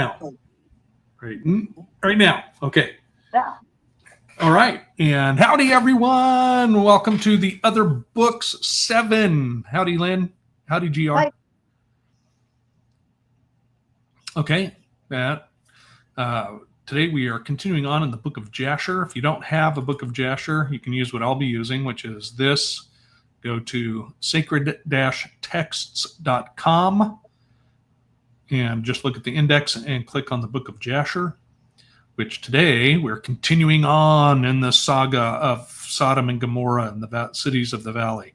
now? Right now. Okay. Yeah. All right. And howdy, everyone. Welcome to the Other Books 7. Howdy, Lynn. Howdy, GR. Hi. Okay. Today we are continuing on in the book of Jasher. If you don't have a book of Jasher, you can use what I'll be using, which is this. Go to sacred-texts.com and just look at the index and click on the book of Jasher, which today we're continuing on in the saga of Sodom and Gomorrah and the cities of the valley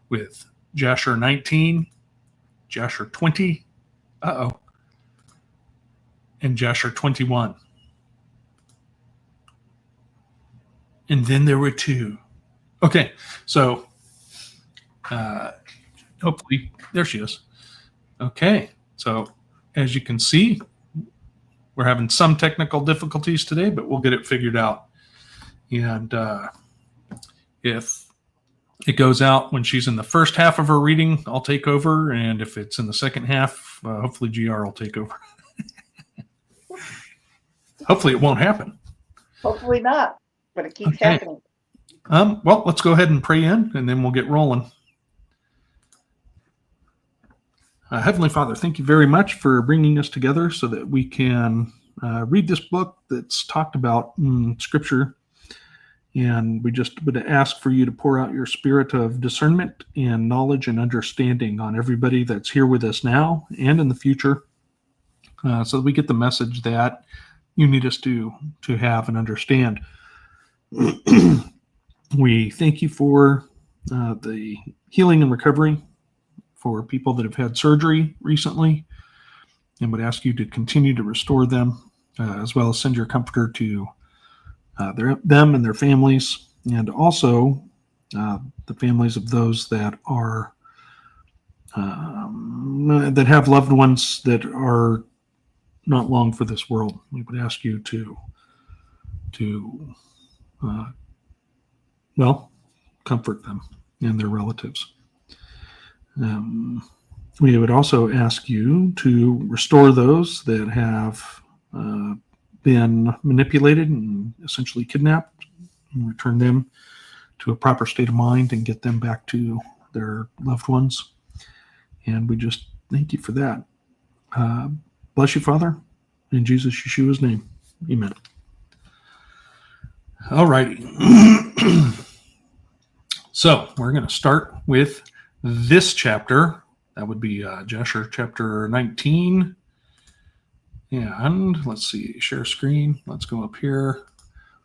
with Jasher 19, Jasher 20, and Jasher 21. And then there were two. Okay, so hopefully, there she is. Okay, so as you can see, we're having some technical difficulties today, but we'll get it figured out. And if it goes out when she's in the first half of her reading, I'll take over. And if it's in the second half, hopefully GR will take over. Hopefully it won't happen. Hopefully not, but it keeps happening. Well, let's go ahead and pray in, and then we'll get rolling. Heavenly Father, thank you very much for bringing us together so that we can read this book that's talked about in Scripture. And we just would ask for you to pour out your spirit of discernment and knowledge and understanding on everybody that's here with us now and in the future, so that we get the message that you need us to have and understand. We thank you for the healing and recovery for people that have had surgery recently, and would ask you to continue to restore them, as well as send your comforter to them and their families, and also the families of those that are that have loved ones that are not long for this world. We would ask you to comfort them and their relatives. We would also ask you to restore those that have been manipulated and essentially kidnapped, and return them to a proper state of mind and get them back to their loved ones. And we just thank you for that. Bless you, Father, in Jesus Yeshua's name. Amen. All righty. So we're going to start with this chapter. That would be Jasher chapter 19. And let's see, share screen. Let's go up here.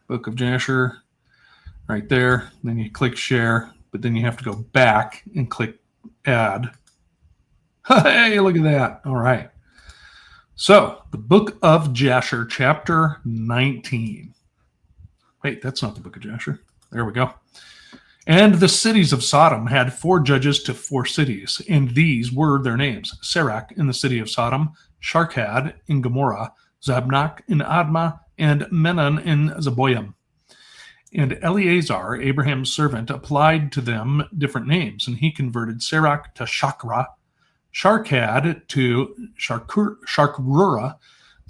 Book of Jasher, right there. Then you click share, but then you have to go back and click add. Hey, look at that. All right. So the book of Jasher chapter 19. Wait, that's not the book of Jasher. There we go. And the cities of Sodom had 4 judges to 4 cities, and these were their names: Serach in the city of Sodom, Sharkad in Gomorrah, Zabnak in Admah, and Menon in Zeboim. And Eleazar, Abraham's servant, applied to them different names, and he converted Serach to Shakra, Sharkad to Sharkrura,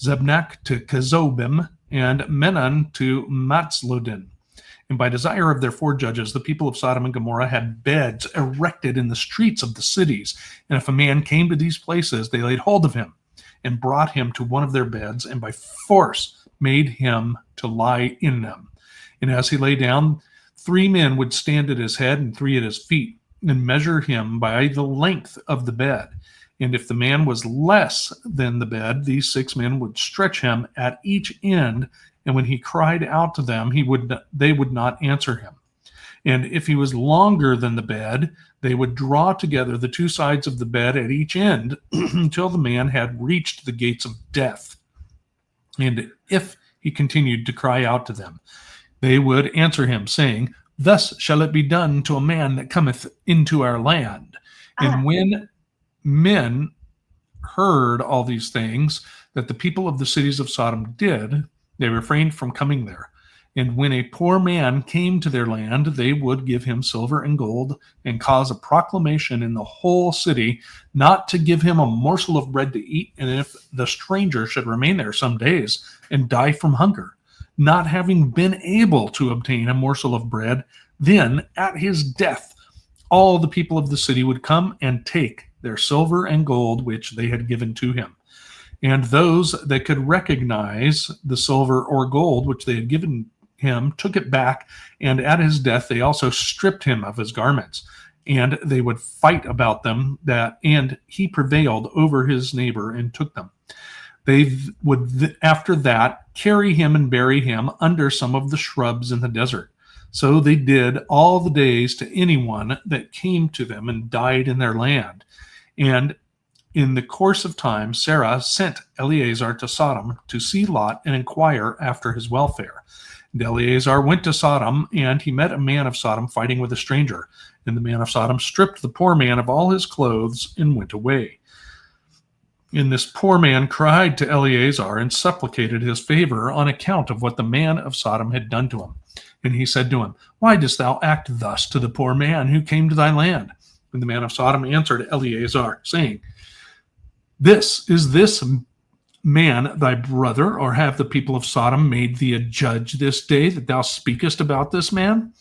Zabnak to Kezobim, and Menon to Matzlodin. And by desire of their 4 judges, the people of Sodom and Gomorrah had beds erected in the streets of the cities. And if a man came to these places, they laid hold of him and brought him to one of their beds, and by force made him to lie in them. And as he lay down, 3 men would stand at his head and 3 at his feet, and measure him by the length of the bed. And if the man was less than the bed, these 6 men would stretch him at each end, and when he cried out to them, they would not answer him. And if he was longer than the bed, they would draw together the 2 sides of the bed at each end until the man had reached the gates of death. And if he continued to cry out to them, they would answer him, saying, "Thus shall it be done to a man that cometh into our land." And when men heard all these things that the people of the cities of Sodom did, they refrained from coming there. And when a poor man came to their land, they would give him silver and gold and cause a proclamation in the whole city not to give him a morsel of bread to eat, and if the stranger should remain there some days and die from hunger, not having been able to obtain a morsel of bread, then at his death all the people of the city would come and take their silver and gold which they had given to him. And those that could recognize the silver or gold which they had given him took it back, and at his death they also stripped him of his garments, and they would fight about them, and he prevailed over his neighbor and took them. They would after that carry him and bury him under some of the shrubs in the desert. So they did all the days to anyone that came to them and died in their land. And in the course of time, Sarah sent Eleazar to Sodom to see Lot and inquire after his welfare. And Eleazar went to Sodom, and he met a man of Sodom fighting with a stranger. And the man of Sodom stripped the poor man of all his clothes and went away. And this poor man cried to Eleazar and supplicated his favor on account of what the man of Sodom had done to him. And he said to him, "Why dost thou act thus to the poor man who came to thy land?" And the man of Sodom answered Eleazar, saying, Is this man thy brother, or have the people of Sodom made thee a judge this day, that thou speakest about this man?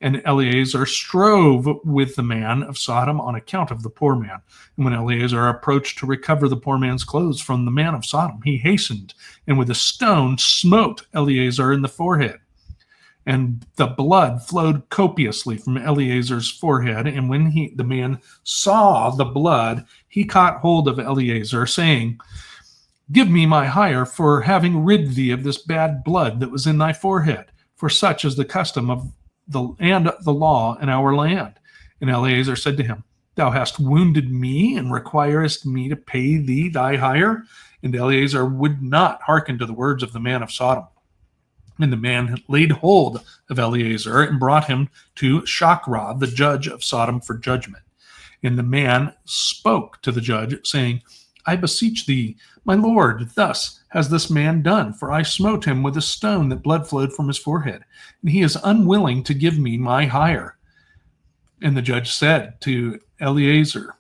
And Eleazar strove with the man of Sodom on account of the poor man. And when Eleazar approached to recover the poor man's clothes from the man of Sodom, he hastened, and with a stone smote Eleazar in the forehead. And the blood flowed copiously from Eleazar's forehead. And when the man saw the blood, he caught hold of Eleazar, saying, "Give me my hire for having rid thee of this bad blood that was in thy forehead, for such is the custom of the law in our land." And Eleazar said to him, "Thou hast wounded me, and requirest me to pay thee thy hire?" And Eleazar would not hearken to the words of the man of Sodom. And the man laid hold of Eleazar and brought him to Shachrah, the judge of Sodom, for judgment. And the man spoke to the judge, saying, "I beseech thee, my lord, thus has this man done, for I smote him with a stone that blood flowed from his forehead, and he is unwilling to give me my hire." And the judge said to Eleazar,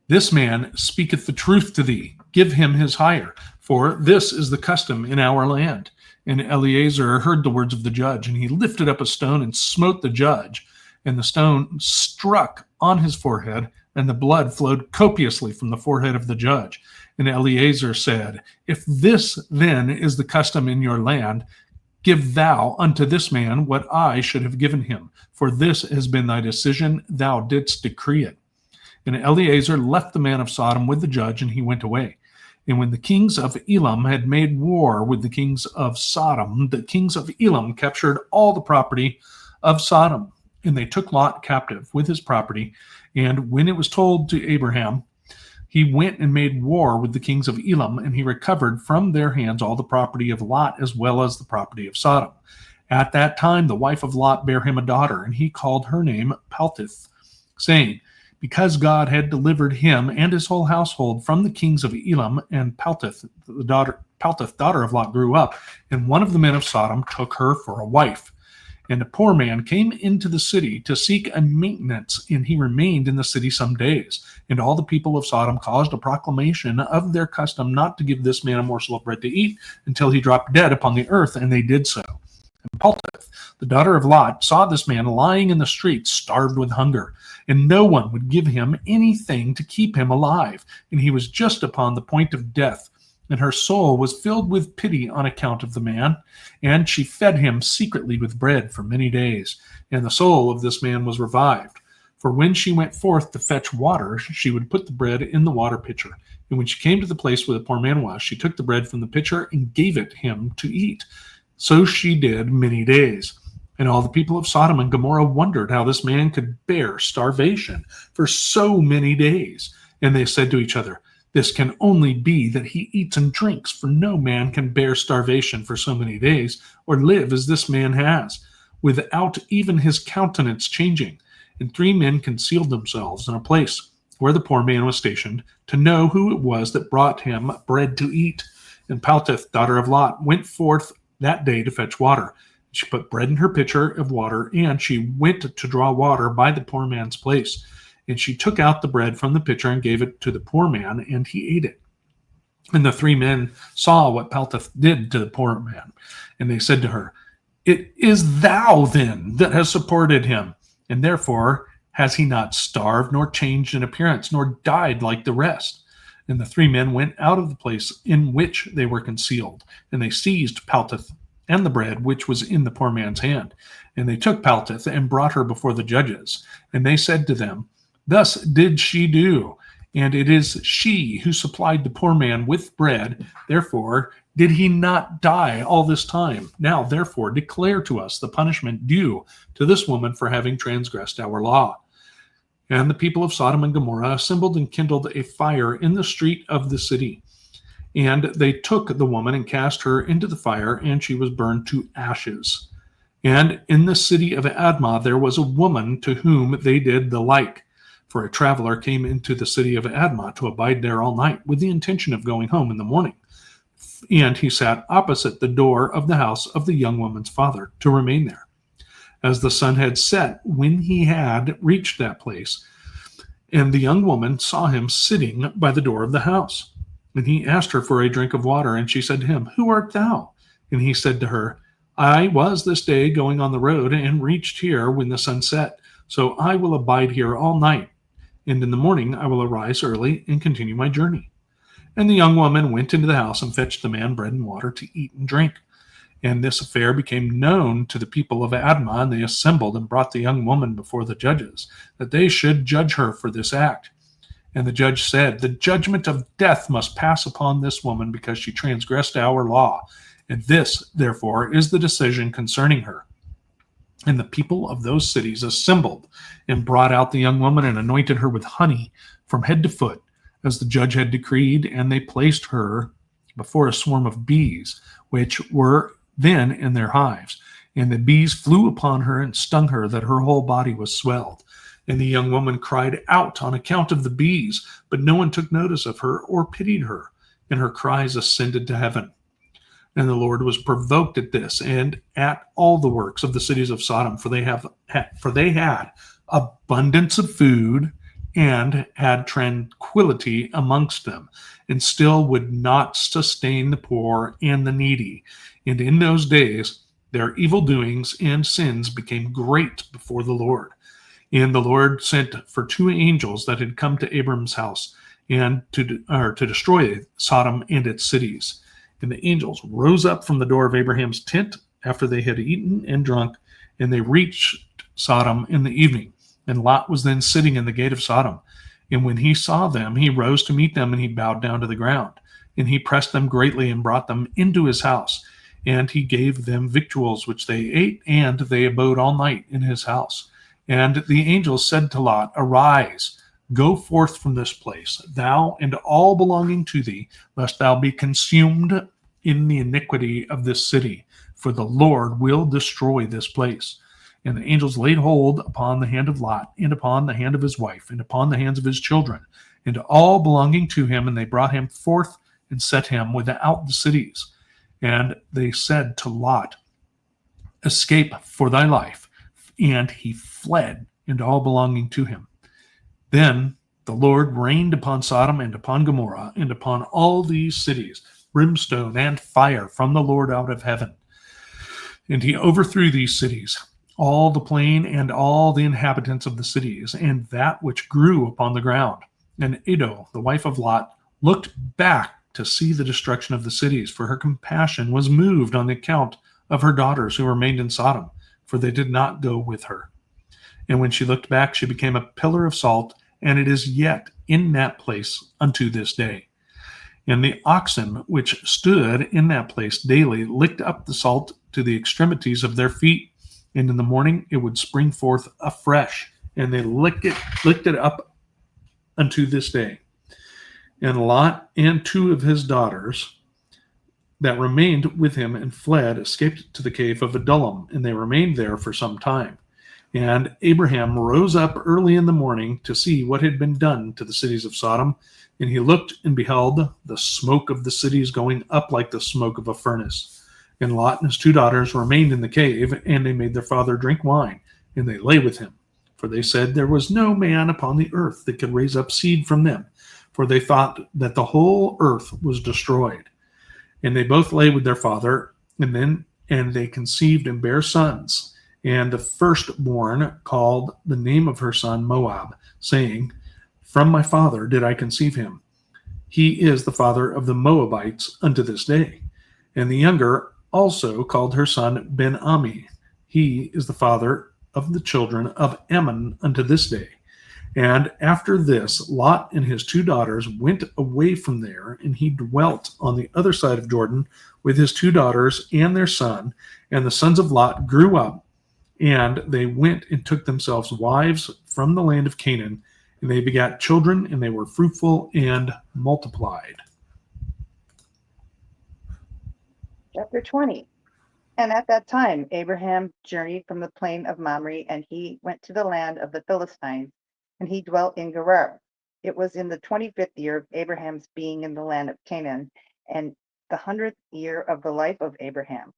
"This man speaketh the truth to thee. Give him his hire, for this is the custom in our land." And Eleazar heard the words of the judge, and he lifted up a stone and smote the judge. And the stone struck on his forehead, and the blood flowed copiously from the forehead of the judge. And Eleazar said, "If this then is the custom in your land, give thou unto this man what I should have given him, for this has been thy decision, thou didst decree it." And Eleazar left the man of Sodom with the judge, and he went away. And when the kings of Elam had made war with the kings of Sodom, the kings of Elam captured all the property of Sodom, and they took Lot captive with his property. And when it was told to Abraham, he went and made war with the kings of Elam, and he recovered from their hands all the property of Lot as well as the property of Sodom. At that time the wife of Lot bare him a daughter, and he called her name Peltith, saying, because God had delivered him and his whole household from the kings of Elam. And Peltith, daughter of Lot, grew up, and one of the men of Sodom took her for a wife. And a poor man came into the city to seek a maintenance, and he remained in the city some days. And all the people of Sodom caused a proclamation of their custom not to give this man a morsel of bread to eat until he dropped dead upon the earth, and they did so. And Peltith, the daughter of Lot, saw this man lying in the street, starved with hunger, and no one would give him anything to keep him alive, and he was just upon the point of death. And her soul was filled with pity on account of the man, and she fed him secretly with bread for many days. And the soul of this man was revived. For when she went forth to fetch water, she would put the bread in the water pitcher. And when she came to the place where the poor man was, she took the bread from the pitcher and gave it him to eat. So she did many days. And all the people of Sodom and Gomorrah wondered how this man could bear starvation for so many days. And they said to each other, this can only be that he eats and drinks, for no man can bear starvation for so many days, or live as this man has, without even his countenance changing. And 3 men concealed themselves in a place where the poor man was stationed, to know who it was that brought him bread to eat. And Peltith, daughter of Lot, went forth that day to fetch water. She put bread in her pitcher of water, and she went to draw water by the poor man's place. And she took out the bread from the pitcher and gave it to the poor man, and he ate it. And the 3 men saw what Paltith did to the poor man, and they said to her, "It is thou then that has supported him, and therefore has he not starved, nor changed in appearance, nor died like the rest?" And the 3 men went out of the place in which they were concealed, and they seized Paltith and the bread which was in the poor man's hand. And they took Paltith and brought her before the judges. And they said to them, "Thus did she do, and it is she who supplied the poor man with bread. Therefore did he not die all this time? Now therefore declare to us the punishment due to this woman for having transgressed our law." And the people of Sodom and Gomorrah assembled and kindled a fire in the street of the city. And they took the woman and cast her into the fire, and she was burned to ashes. And in the city of Admah there was a woman to whom they did the like. For a traveler came into the city of Admah to abide there all night, with the intention of going home in the morning. And he sat opposite the door of the house of the young woman's father to remain there. As the sun had set, when he had reached that place, and the young woman saw him sitting by the door of the house. And he asked her for a drink of water, and she said to him, "Who art thou?" And he said to her, "I was this day going on the road, and reached here when the sun set. So I will abide here all night, and in the morning I will arise early and continue my journey." And the young woman went into the house and fetched the man bread and water to eat and drink. And this affair became known to the people of Admah, and they assembled and brought the young woman before the judges, that they should judge her for this act. And the judge said, "The judgment of death must pass upon this woman, because she transgressed our law. And this, therefore, is the decision concerning her." And the people of those cities assembled and brought out the young woman and anointed her with honey from head to foot, as the judge had decreed, and they placed her before a swarm of bees, which were then in their hives. And the bees flew upon her and stung her, that her whole body was swelled. And the young woman cried out on account of the bees, but no one took notice of her or pitied her, and her cries ascended to heaven. And the Lord was provoked at this and at all the works of the cities of Sodom, for they had abundance of food and had tranquility amongst them, and still would not sustain the poor and the needy. And in those days their evil doings and sins became great before the Lord. And the Lord sent for 2 angels that had come to Abram's house, and to destroy Sodom and its cities. And the angels rose up from the door of Abraham's tent after they had eaten and drunk, and they reached Sodom in the evening. And Lot was then sitting in the gate of Sodom. And when he saw them, he rose to meet them, and he bowed down to the ground. And he pressed them greatly and brought them into his house. And he gave them victuals, which they ate, and they abode all night in his house. And the angels said to Lot, "Arise, go forth from this place, thou and all belonging to thee, lest thou be consumed in the iniquity of this city, for the Lord will destroy this place." And the angels laid hold upon the hand of Lot, and upon the hand of his wife, and upon the hands of his children, and all belonging to him, and they brought him forth and set him without the cities. And they said to Lot, "Escape for thy life." And he fled, and all belonging to him. Then the Lord rained upon Sodom and upon Gomorrah and upon all these cities brimstone and fire from the Lord out of heaven. And he overthrew these cities, all the plain and all the inhabitants of the cities, and that which grew upon the ground. And Ado, the wife of Lot, looked back to see the destruction of the cities, for her compassion was moved on the account of her daughters who remained in Sodom, for they did not go with her. And when she looked back, she became a pillar of salt, and it is yet in that place unto this day. And the oxen which stood in that place daily licked up the salt to the extremities of their feet, and in the morning it would spring forth afresh, and they licked it up unto this day. And Lot and 2 of his daughters that remained with him and fled escaped to the cave of Adullam, and they remained there for some time. And Abraham rose up early in the morning to see what had been done to the cities of Sodom, and he looked and beheld the smoke of the cities going up like the smoke of a furnace. And Lot and his two daughters remained in the cave, and they made their father drink wine, and they lay with him. For they said there was no man upon the earth that could raise up seed from them, for they thought that the whole earth was destroyed. And they both lay with their father, and they conceived and bare sons. And the firstborn called the name of her son Moab, saying, From my father did I conceive him. He is the father of the Moabites unto this day. And the younger also called her son Ben Ami. He is the father of the children of Ammon unto this day. And after this, Lot and his two daughters went away from there, and he dwelt on the other side of Jordan with his two daughters and their son. And the sons of Lot grew up, and they went and took themselves wives from the land of Canaan, and they begat children, and they were fruitful and multiplied. Chapter 20. And at that time Abraham journeyed from the plain of Mamre, and he went to the land of the Philistines, and he dwelt in Gerar. It was in the 25th year of Abraham's being in the land of Canaan, and the 100th year of the life of Abraham,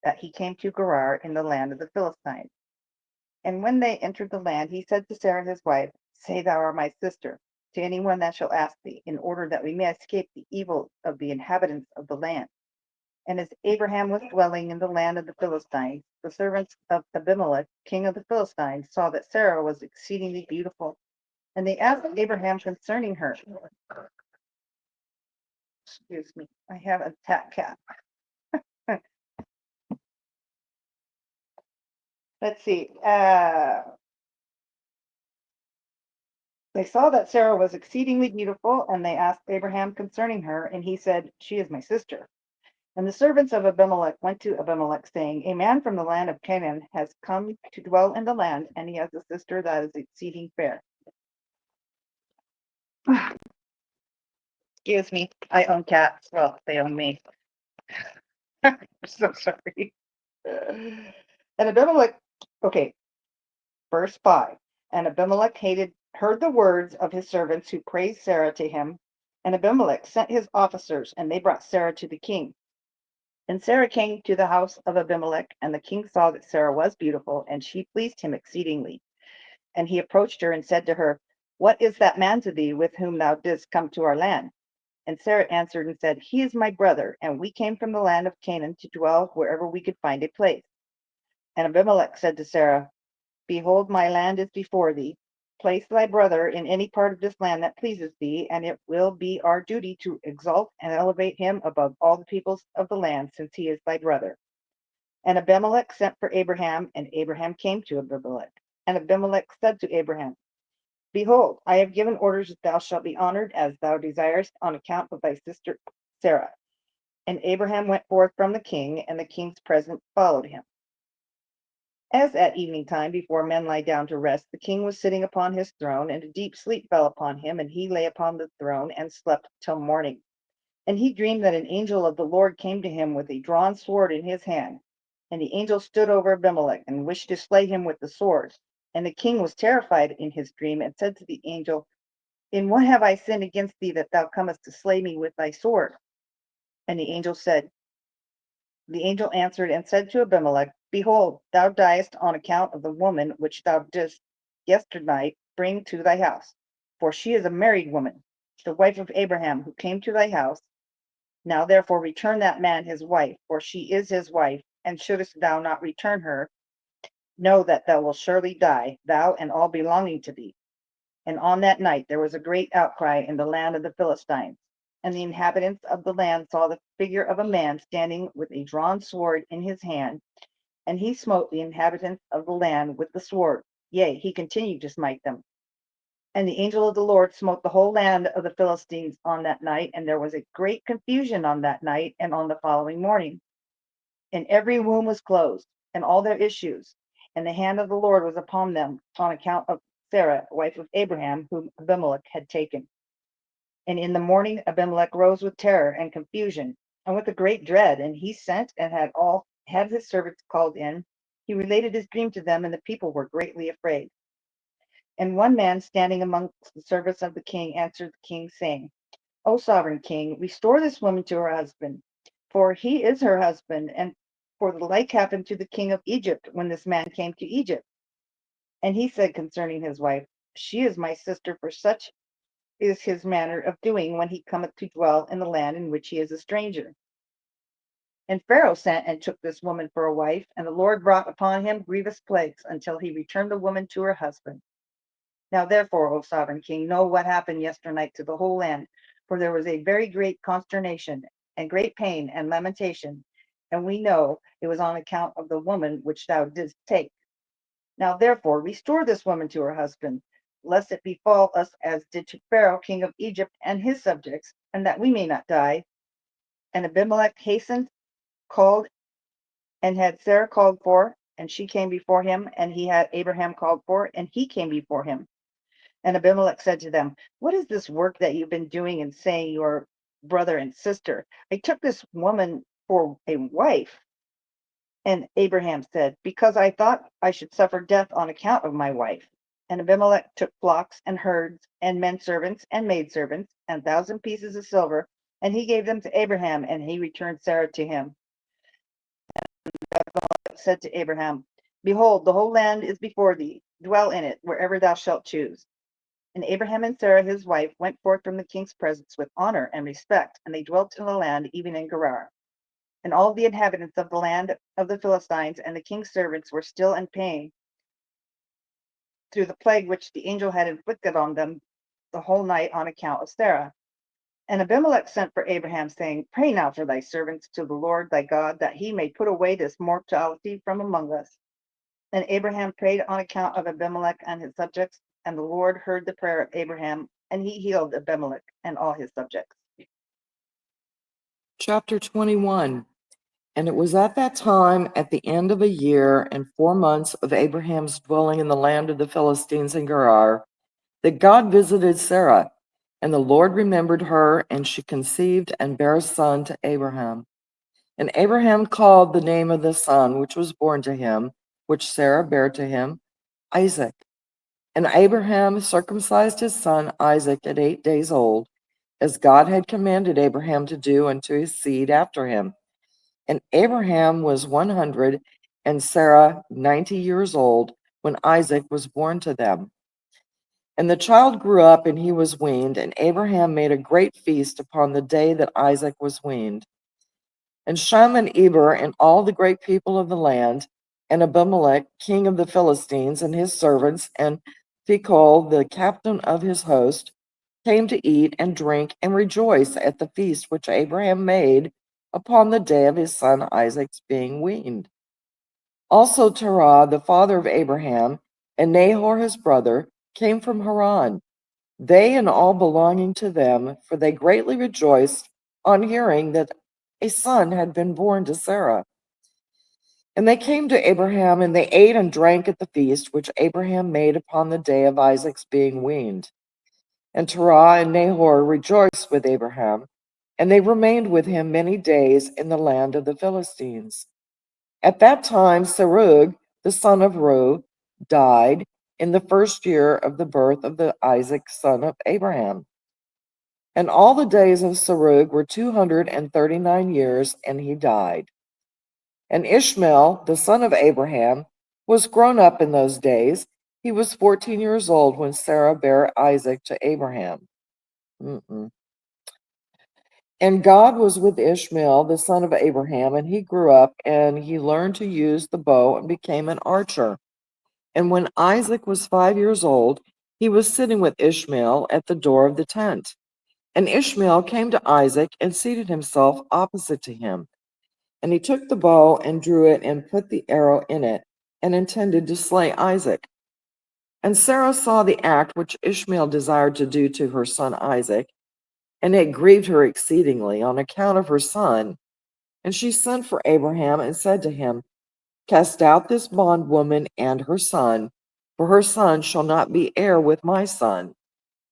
that he came to Gerar in the land of the Philistines. And when they entered the land, he said to Sarah his wife, Say thou art my sister, to anyone that shall ask thee, in order that we may escape the evil of the inhabitants of the land. And as Abraham was dwelling in the land of the Philistines, the servants of Abimelech, king of the Philistines, saw that Sarah was exceedingly beautiful, and they asked Abraham concerning her. Excuse me, I have a cat. Let's see. They saw that Sarah was exceedingly beautiful, and they asked Abraham concerning her, and he said, She is my sister. And the servants of Abimelech went to Abimelech, saying, A man from the land of Canaan has come to dwell in the land, and he has a sister that is exceeding fair. Excuse me, I own cats. Well, they own me. I'm so sorry. And Abimelech, okay, verse 5. And Abimelech heard the words of his servants who praised Sarah to him. And Abimelech sent his officers, and they brought Sarah to the king. And Sarah came to the house of Abimelech, and the king saw that Sarah was beautiful, and she pleased him exceedingly. And he approached her and said to her, What is that man to thee with whom thou didst come to our land? And Sarah answered and said, He is my brother, and we came from the land of Canaan to dwell wherever we could find a place. And Abimelech said to Sarah, Behold, my land is before thee. Place thy brother in any part of this land that pleases thee, and it will be our duty to exalt and elevate him above all the peoples of the land, since he is thy brother. And Abimelech sent for Abraham, and Abraham came to Abimelech. And Abimelech said to Abraham, Behold, I have given orders that thou shalt be honored as thou desirest on account of thy sister Sarah. And Abraham went forth from the king, and the king's present followed him. As at evening time, before men lie down to rest, the king was sitting upon his throne, and a deep sleep fell upon him, and he lay upon the throne and slept till morning. And he dreamed that an angel of the Lord came to him with a drawn sword in his hand. And the angel stood over Abimelech and wished to slay him with the sword. And the king was terrified in his dream, and said to the angel, In what have I sinned against thee, that thou comest to slay me with thy sword? And the angel answered and said to Abimelech, Behold, thou diest on account of the woman which thou didst yesternight bring to thy house. For she is a married woman, the wife of Abraham, who came to thy house. Now therefore return that man his wife, for she is his wife, and shouldest thou not return her, know that thou wilt surely die, thou and all belonging to thee. And on that night there was a great outcry in the land of the Philistines. And the inhabitants of the land saw the figure of a man standing with a drawn sword in his hand, and he smote the inhabitants of the land with the sword. Yea, he continued to smite them. And the angel of the Lord smote the whole land of the Philistines on that night, and there was a great confusion on that night and on the following morning. And every womb was closed, and all their issues, and the hand of the Lord was upon them on account of Sarah, wife of Abraham, whom Abimelech had taken. And in the morning Abimelech rose with terror and confusion, and with a great dread, and he sent and had his servants called in. He related his dream to them, and the people were greatly afraid. And one man standing amongst the servants of the king answered the king, saying, O sovereign king, restore this woman to her husband. for he is her husband. And for the like happened to the king of Egypt when this man came to Egypt. And he said concerning his wife, she is my sister, for such is his manner of doing when he cometh to dwell in the land in which he is a stranger. And Pharaoh sent and took this woman for a wife, and the Lord brought upon him grievous plagues until he returned the woman to her husband. Now therefore, O sovereign king, know what happened yesternight to the whole land, for there was a very great consternation, and great pain and lamentation, and we know it was on account of the woman which thou didst take. Now therefore restore this woman to her husband, lest it befall us as did to Pharaoh king of Egypt and his subjects, and that we may not die. And Abimelech hastened, called, and had Sarah called for, and she came before him, and he had Abraham called for, and he came before him. And Abimelech said to them, what is this work that you've been doing and saying you are brother and sister? I took this woman for a wife. And Abraham said, because I thought I should suffer death on account of my wife. And Abimelech took flocks and herds and men servants and maidservants and 1,000 pieces of silver, and he gave them to Abraham, and he returned Sarah to him. Abimelech said to Abraham, behold, the whole land is before thee. Dwell in it, wherever thou shalt choose. And Abraham and Sarah his wife went forth from the king's presence with honor and respect, and they dwelt in the land, even in Gerar. And all the inhabitants of the land of the Philistines and the king's servants were still in pain through the plague which the angel had inflicted on them the whole night on account of Sarah. And Abimelech sent for Abraham, saying, pray now for thy servants to the Lord thy God, that he may put away this mortality from among us. And Abraham prayed on account of Abimelech and his subjects, and the Lord heard the prayer of Abraham, and he healed Abimelech and all his subjects. Chapter 21. And it was at that time, at the end of a year and 4 months of Abraham's dwelling in the land of the Philistines in Gerar, that God visited Sarah, and the Lord remembered her, and she conceived and bare a son to Abraham. And Abraham called the name of the son which was born to him, which Sarah bare to him, Isaac. And Abraham circumcised his son Isaac at 8 days old, as God had commanded Abraham to do unto his seed after him. And Abraham was 100, and Sarah 90 years old, when Isaac was born to them. And the child grew up, and he was weaned, and Abraham made a great feast upon the day that Isaac was weaned. And Shem and Eber and all the great people of the land, and Abimelech, king of the Philistines, and his servants, and Phicol, the captain of his host, came to eat and drink and rejoice at the feast which Abraham made upon the day of his son Isaac's being weaned. Also Terah, the father of Abraham, and Nahor his brother, came from Haran, they and all belonging to them, for they greatly rejoiced on hearing that a son had been born to Sarah. And they came to Abraham, and they ate and drank at the feast which Abraham made upon the day of Isaac's being weaned. And Terah and Nahor rejoiced with Abraham, and they remained with him many days in the land of the Philistines. At that time, Serug, the son of Reu, died in the first year of the birth of the Isaac, son of Abraham. And all the days of Serug were 239 years, and he died. And Ishmael, the son of Abraham, was grown up in those days. He was 14 years old when Sarah bare Isaac to Abraham. And God was with Ishmael, the son of Abraham, and he grew up, and he learned to use the bow and became an archer. And when Isaac was 5 years old, he was sitting with Ishmael at the door of the tent. And Ishmael came to Isaac and seated himself opposite to him. And he took the bow and drew it and put the arrow in it and intended to slay Isaac. And Sarah saw the act which Ishmael desired to do to her son Isaac, and it grieved her exceedingly on account of her son. And she sent for Abraham and said to him, cast out this bondwoman and her son, for her son shall not be heir with my son.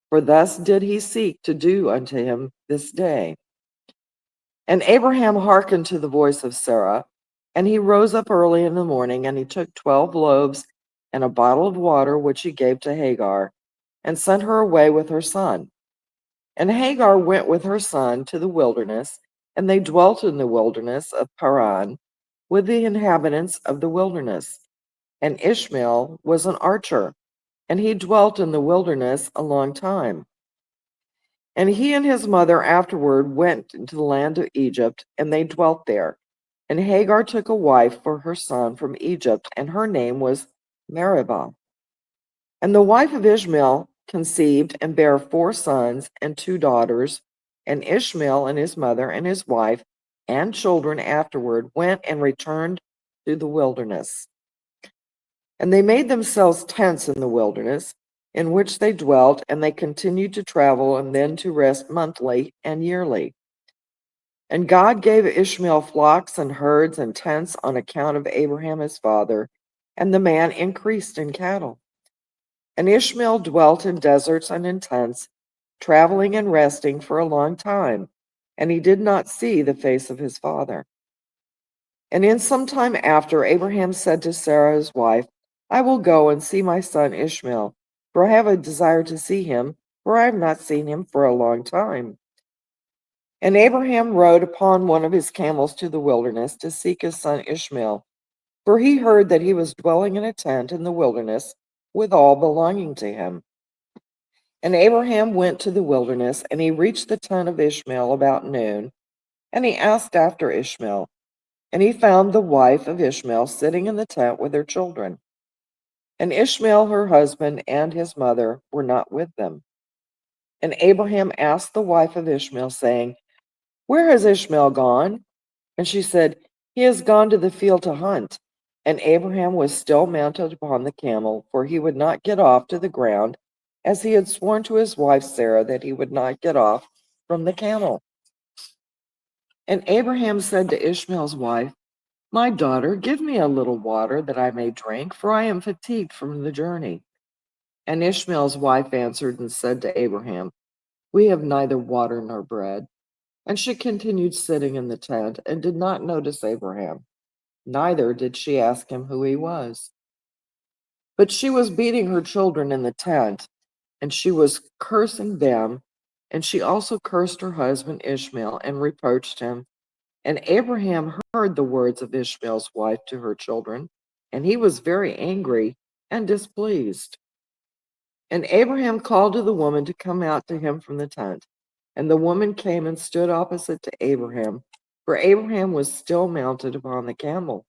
For thus did he seek to do unto him this day. And Abraham hearkened to the voice of Sarah, and he rose up early in the morning, and he took 12 loaves and a bottle of water, which he gave to Hagar, and sent her away with her son. And Hagar went with her son to the wilderness, and they dwelt in the wilderness of Paran with the inhabitants of the wilderness. And Ishmael was an archer, and he dwelt in the wilderness a long time. And he and his mother afterward went into the land of Egypt, and they dwelt there. And Hagar took a wife for her son from Egypt, and her name was Meribah. And the wife of Ishmael conceived and bare 4 sons and 2 daughters. And Ishmael and his mother and his wife and children afterward went and returned to the wilderness. And they made themselves tents in the wilderness, in which they dwelt, and they continued to travel and then to rest monthly and yearly. And God gave Ishmael flocks and herds and tents on account of Abraham his father, and the man increased in cattle. And Ishmael dwelt in deserts and in tents, traveling and resting for a long time, and he did not see the face of his father. And in some time after, Abraham said to Sarah his wife, I will go and see my son Ishmael, for I have a desire to see him, for I have not seen him for a long time. And Abraham rode upon one of his camels to the wilderness to seek his son Ishmael, for he heard that he was dwelling in a tent in the wilderness with all belonging to him. And Abraham went to the wilderness, and he reached the tent of Ishmael about noon, and he asked after Ishmael. And he found the wife of Ishmael sitting in the tent with her children. And Ishmael, her husband, and his mother were not with them. And Abraham asked the wife of Ishmael, saying, Where has Ishmael gone? And she said, He has gone to the field to hunt. And Abraham was still mounted upon the camel, for he would not get off to the ground, as he had sworn to his wife Sarah that he would not get off from the camel. And Abraham said to Ishmael's wife, My daughter, give me a little water that I may drink, for I am fatigued from the journey. And Ishmael's wife answered and said to Abraham, We have neither water nor bread. And she continued sitting in the tent and did not notice Abraham, neither did she ask him who he was. But she was beating her children in the tent, and she was cursing them, and she also cursed her husband Ishmael and reproached him. And Abraham heard the words of Ishmael's wife to her children, and he was very angry and displeased. And Abraham called to the woman to come out to him from the tent. And the woman came and stood opposite to Abraham, for Abraham was still mounted upon the camel.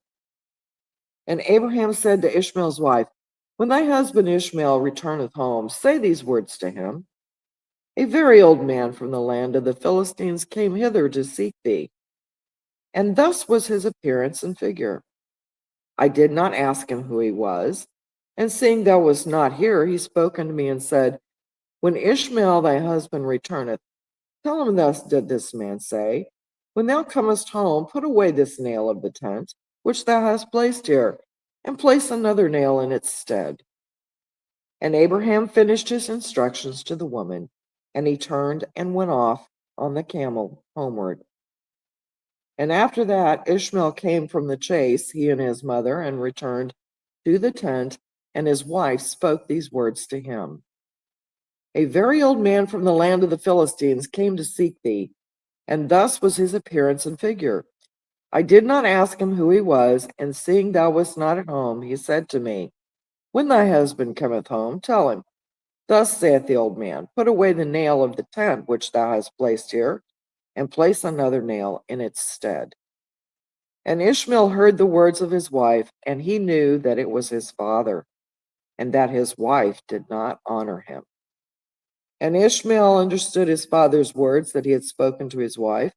And Abraham said to Ishmael's wife, When thy husband Ishmael returneth home, say these words to him. A very old man from the land of the Philistines came hither to seek thee. And thus was his appearance and figure. I did not ask him who he was. And seeing thou wast not here, he spoke unto me and said, When Ishmael thy husband returneth, tell him thus did this man say, When thou comest home, put away this nail of the tent, which thou hast placed here, and place another nail in its stead. And Abraham finished his instructions to the woman, and he turned and went off on the camel homeward. And after that, Ishmael came from the chase, he and his mother, and returned to the tent, and his wife spoke these words to him. A very old man from the land of the Philistines came to seek thee, and thus was his appearance and figure. I did not ask him who he was, and seeing thou wast not at home, he said to me, When thy husband cometh home, tell him, Thus saith the old man, Put away the nail of the tent which thou hast placed here, and place another nail in its stead. And Ishmael heard the words of his wife, and he knew that it was his father, and that his wife did not honor him. And Ishmael understood his father's words that he had spoken to his wife,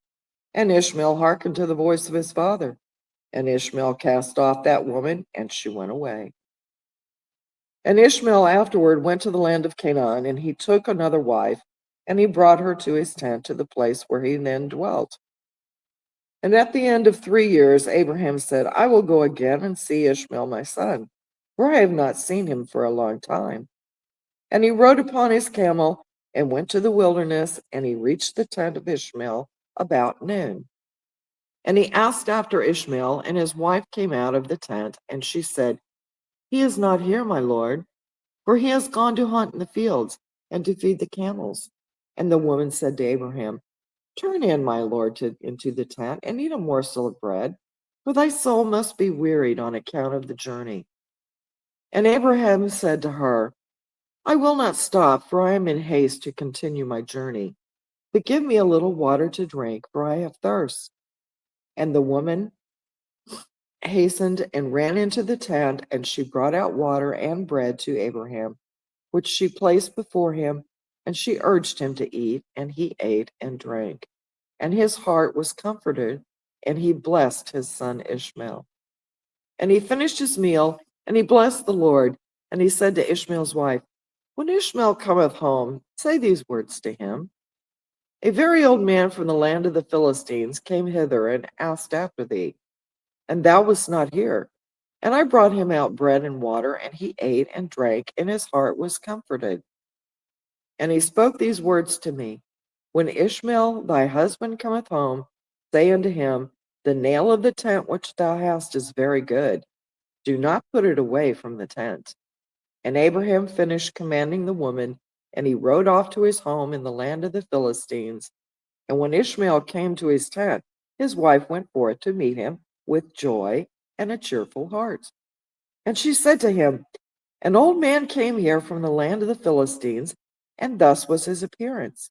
and Ishmael hearkened to the voice of his father. And Ishmael cast off that woman, and she went away. And Ishmael afterward went to the land of Canaan, and he took another wife, and he brought her to his tent to the place where he then dwelt. And at the end of 3 years, Abraham said, I will go again and see Ishmael my son, for I have not seen him for a long time. And he rode upon his camel and went to the wilderness, and he reached the tent of Ishmael about noon. And he asked after Ishmael, and his wife came out of the tent, and she said, He is not here, my lord, for he has gone to hunt in the fields and to feed the camels. And the woman said to Abraham, Turn in, my lord, into the tent and eat a morsel of bread, for thy soul must be wearied on account of the journey. And Abraham said to her, I will not stop, for I am in haste to continue my journey. But give me a little water to drink, for I have thirst. And the woman hastened and ran into the tent, and she brought out water and bread to Abraham, which she placed before him, and she urged him to eat, and he ate and drank. And his heart was comforted, and he blessed his son Ishmael. And he finished his meal, and he blessed the Lord, and he said to Ishmael's wife, When Ishmael cometh home, say these words to him. A very old man from the land of the Philistines came hither and asked after thee, and thou wast not here. And I brought him out bread and water, and he ate and drank, and his heart was comforted. And he spoke these words to me, When Ishmael thy husband cometh home, say unto him, The nail of the tent which thou hast is very good. Do not put it away from the tent. And Abraham finished commanding the woman, and he rode off to his home in the land of the Philistines. And when Ishmael came to his tent, his wife went forth to meet him with joy and a cheerful heart. And she said to him, An old man came here from the land of the Philistines, and thus was his appearance.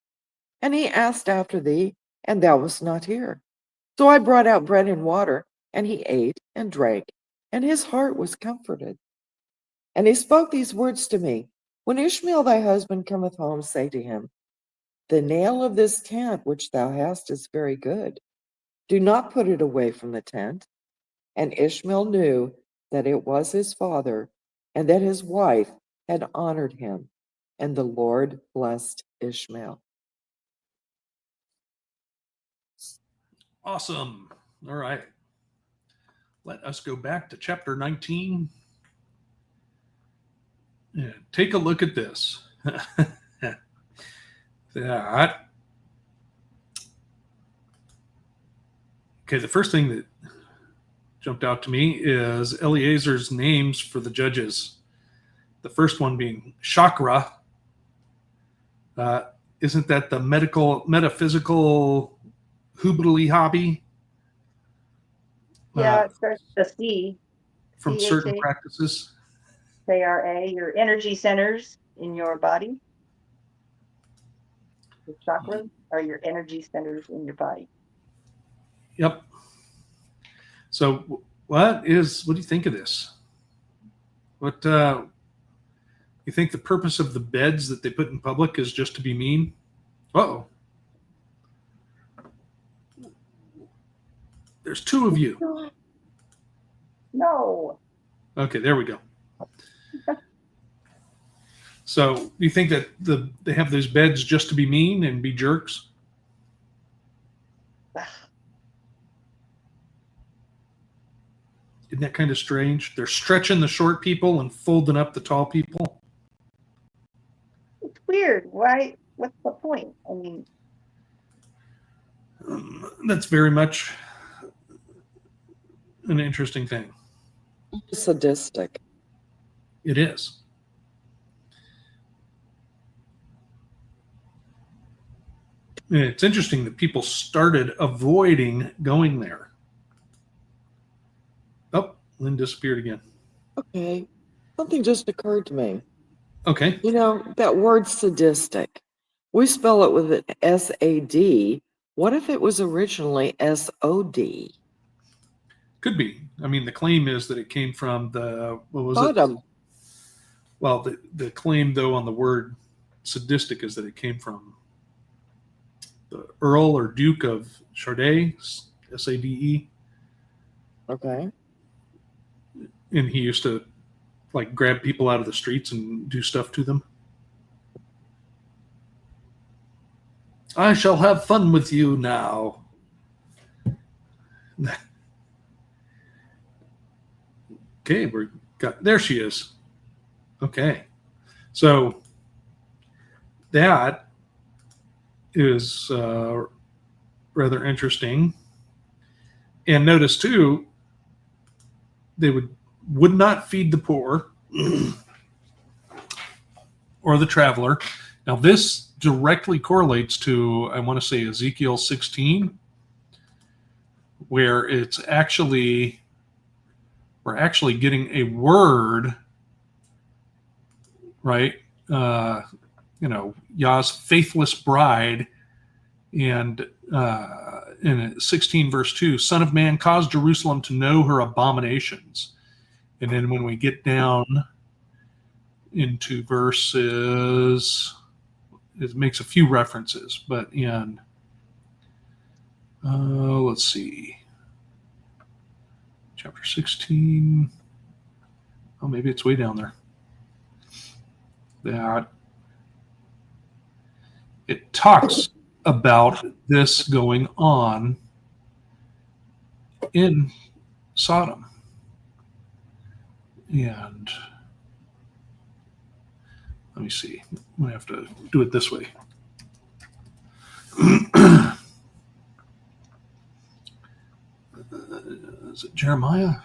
And he asked after thee, and thou wast not here. So I brought out bread and water, and he ate and drank, and his heart was comforted. And he spoke these words to me, When Ishmael thy husband cometh home, say to him, The nail of this tent which thou hast is very good. Do not put it away from the tent. And Ishmael knew that it was his father, and that his wife had honored him. And the Lord blessed Ishmael. Awesome. All right. Let us go back to chapter 19. Yeah, take a look at this. That. Okay, the first thing that jumped out to me is Eliezer's names for the judges. The first one being chakra. Isn't that the metaphysical hoobly hobby? Yeah, it starts with a C. From certain CHA. practices. KRA, your energy centers in your body. The chakras are your energy centers in your body. Yep. So what do you think of this? What you think the purpose of the beds that they put in public is just to be mean? Uh-oh. There's two of you. No. Okay, there we go. So do you think that they have those beds just to be mean and be jerks? Isn't that kind of strange? They're stretching the short people and folding up the tall people. It's weird. Why? What's the point? I mean, That's very much an interesting thing. Sadistic. It is. And it's interesting that people started avoiding going there. Oh, Lynn disappeared again. Okay, something just occurred to me. Okay. You know, that word sadistic, we spell it with an S-A-D. What if it was originally S-O-D? Could be. I mean, the claim is that it came from what was Sodom. it? Well, the claim, though, on the word sadistic is that it came from the Earl or Duke of Sade, S-A-D-E. Okay. And he used to, like, grab people out of the streets and do stuff to them. I shall have fun with you now. Okay, there she is. Okay. So that is rather interesting. And notice too, they would not feed the poor or the traveler. Now, this directly correlates to, I want to say, Ezekiel 16, where we're actually getting a word, right? Yah's faithless bride, and in 16 verse 2, Son of Man, cause Jerusalem to know her abominations. And then when we get down into verses, it makes a few references, but in, let's see, chapter 16, oh, maybe it's way down there. That it talks about this going on in Sodom. And let me see. I'm going to have to do it this way. Is it Jeremiah?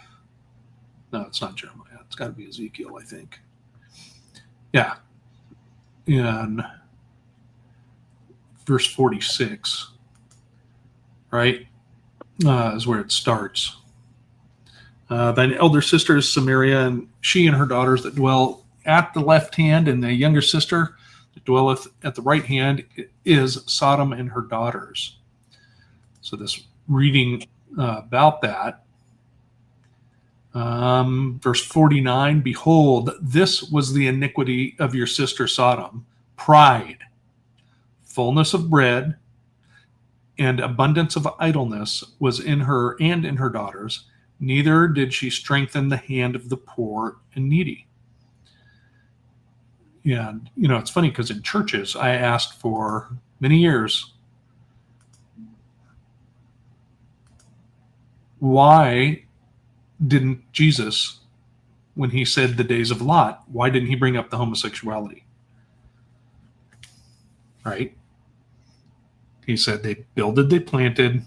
No, it's not Jeremiah. It's got to be Ezekiel, I think. Yeah. In verse 46, right, is where it starts. Thine elder sister is Samaria, and she and her daughters that dwell at the left hand, and the younger sister that dwelleth at the right hand is Sodom and her daughters. So this reading about that. Verse 49, behold, this was the iniquity of your sister Sodom, pride, fullness of bread, and abundance of idleness was in her and in her daughters. Neither did she strengthen the hand of the poor and needy. And, it's funny because in churches, I asked for many years, why didn't Jesus, when he said the days of Lot, why didn't he bring up the homosexuality? Right? He said they builded, they planted.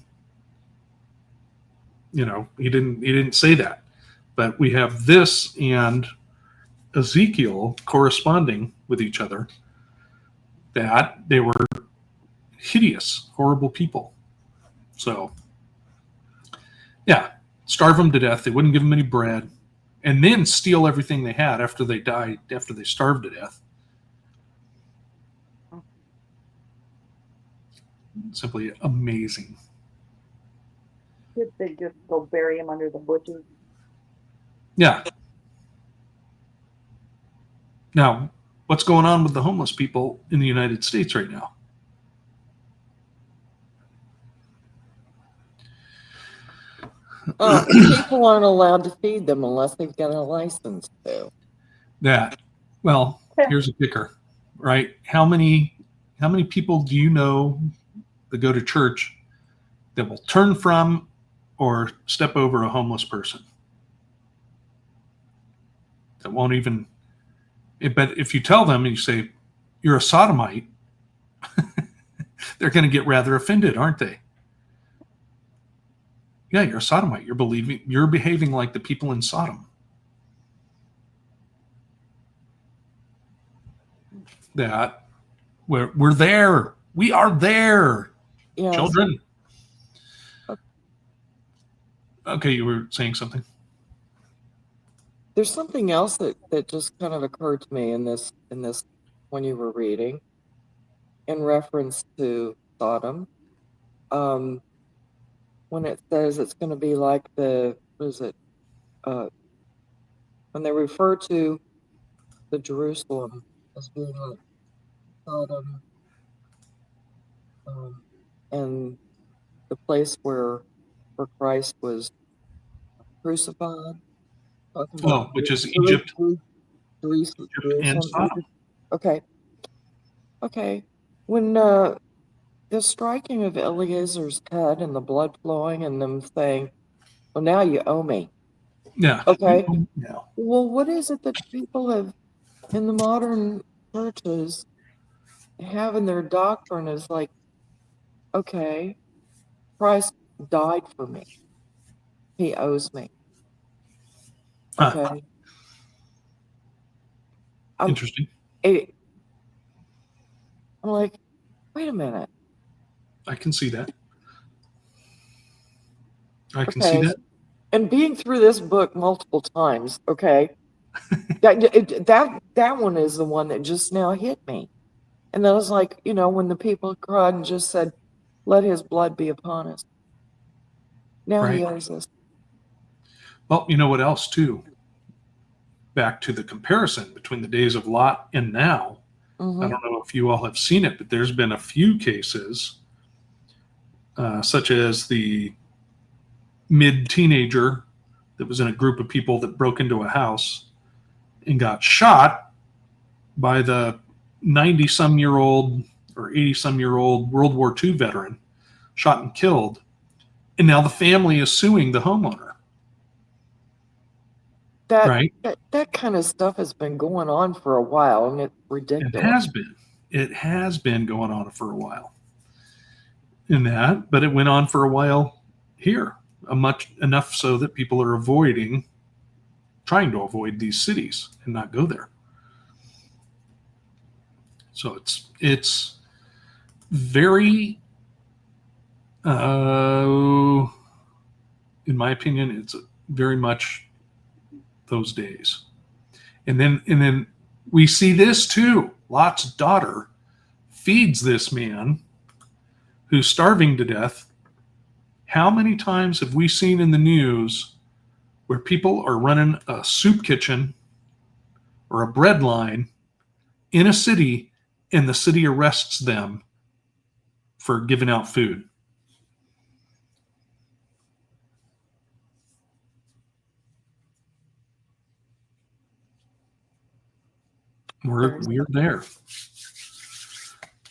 He didn't say that. But we have this and Ezekiel corresponding with each other, that they were hideous, horrible people. So, yeah, starve them to death. They wouldn't give them any bread, and then steal everything they had after they died, after they starved to death. Simply amazing. Did they just go bury him under the bushes? Yeah. Now, what's going on with the homeless people in the United States right now? People aren't allowed to feed them unless they've got a license to. Well, here's a kicker, right? How many people do you know that go to church that will turn from or step over a homeless person? That won't even. But if you tell them and you say you're a sodomite, they're going to get rather offended, aren't they? Yeah, you're a sodomite. You're behaving like the people in Sodom. That we're there. We are there, Yeah. children. Okay, you were saying something. There's something else that just kind of occurred to me in this when you were reading, in reference to Sodom. When it says it's going to be like when they refer to the Jerusalem as being like Sodom, and the place where Christ was crucified, talking about Which is Egypt and Jerusalem, Sodom. Egypt. Okay. When the striking of Eleazar's head and the blood flowing and them saying, well, now you owe me. Yeah. Okay. Yeah. Well, what is it that people have in the modern churches have in their doctrine is like, okay, Christ died for me. He owes me. Okay. Interesting. I'm like, wait a minute. I can see that. I can see Okay. that. And being through this book multiple times, okay, that one is the one that just now hit me. And then I was like, when the people cried and just said, let his blood be upon us. Now he Right. owes us. Well, you know what else too? Back to the comparison between the days of Lot and now. I Hmm. don't know if you all have seen it, but there's been a few cases, such as the mid-teenager that was in a group of people that broke into a house and got shot by the 90-some-year-old or 80-some-year-old World War II veteran, shot and killed. And now the family is suing the homeowner, That, right? that kind of stuff has been going on for a while, and it's It ridiculous. has been. It has been going on for a while in that, but it went on for a while here, much enough so that people are trying to avoid these cities and not go there. So it's very, in my opinion, it's very much those days. And then we see this too. Lot's daughter feeds this man who's starving to death. How many times have we seen in the news where people are running a soup kitchen or a bread line in a city and the city arrests them for giving out food? We're there.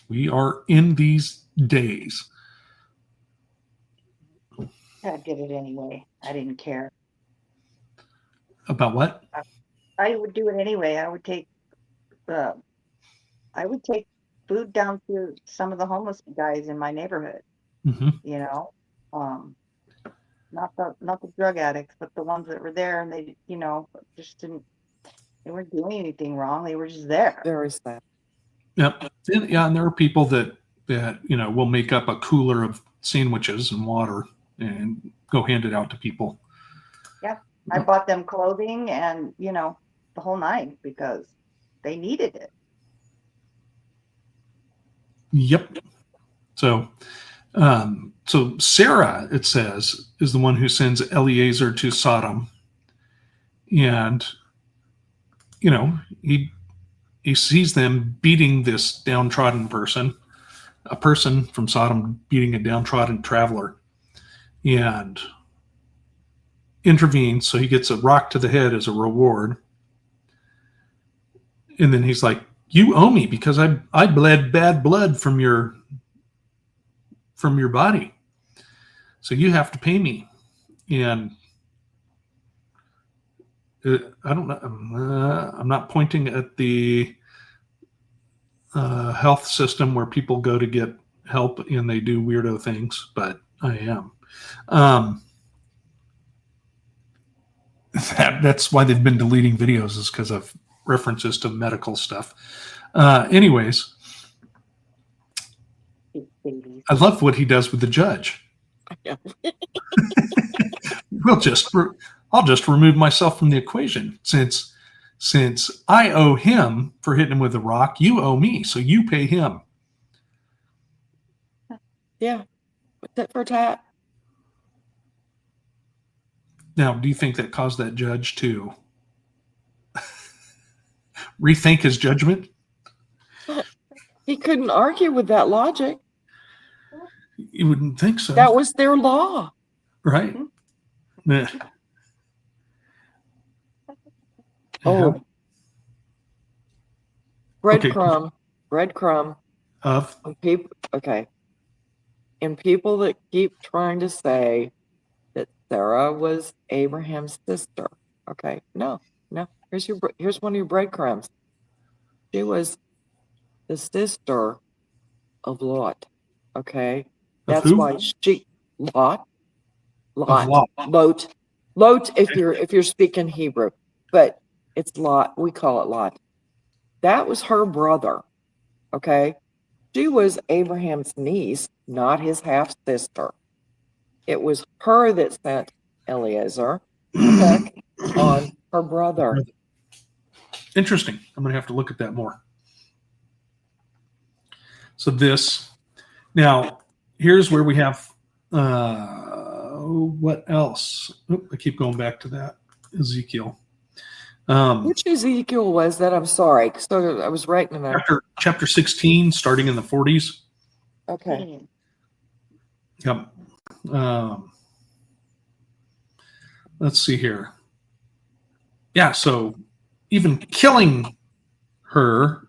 We are in these days. I did it anyway. I didn't care. About what? I would do it anyway. Uh, I would take food down to some of the homeless guys in my neighborhood. Mm-hmm. You know, um, not the drug addicts, but the ones that were there, and they, just didn't. They weren't doing anything wrong. They were just there. Very sad. Yep. And there are people that will make up a cooler of sandwiches and water and go hand it out to people. Yeah, I bought them clothing and the whole nine because they needed it. Yep. So Sarah, it says, is the one who sends Eliezer to Sodom, and he sees them beating this downtrodden person, a person from Sodom beating a downtrodden traveler, and intervenes. So he gets a rock to the head as a reward. And then he's like, "You owe me because I bled bad blood from your body. So you have to pay me." And I don't know. I'm not pointing at the health system where people go to get help and they do weirdo things, but I am. That's why they've been deleting videos, is because of references to medical stuff. Anyways, Babies. I love what he does with the judge. Yeah. I'll just remove myself from the equation since I owe him for hitting him with a rock. You owe me, so you pay him. Yeah. Tit for tat. Now, do you think that caused that judge to rethink his judgment? He couldn't argue with that logic. You wouldn't think so. That was their law. Right. Yeah. Oh. Breadcrumb. Breadcrumb. Of People, okay. And people that keep trying to say that Sarah was Abraham's sister. Okay. No. Here's one of your breadcrumbs. She was the sister of Lot. Okay. That's who? why Lot. Of Lot. Lot if you're speaking Hebrew, but it's Lot. We call it Lot. That was her brother. Okay. She was Abraham's niece, not his half-sister. It was her that sent Eliezer to check on her brother. Interesting. I'm going to have to look at that more. So this, now, here's where we have, what else? Oop, I keep going back to that. Ezekiel. Which Ezekiel was that? I'm sorry. So I was writing that. Chapter 16, starting in the 40s. Okay. Yep. Let's see here. Yeah, so even killing her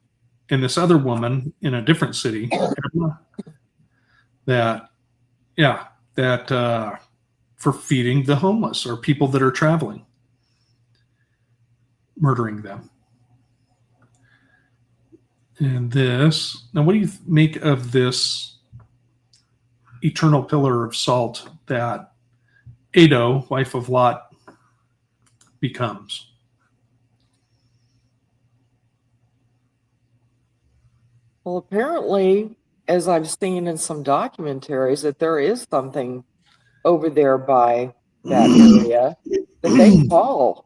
and this other woman in a different city, that for feeding the homeless or people that are traveling, murdering them. And this, now what do you make of this eternal pillar of salt that Ado, wife of Lot, becomes? Well, apparently, as I've seen in some documentaries, that there is something over there by that area that they call,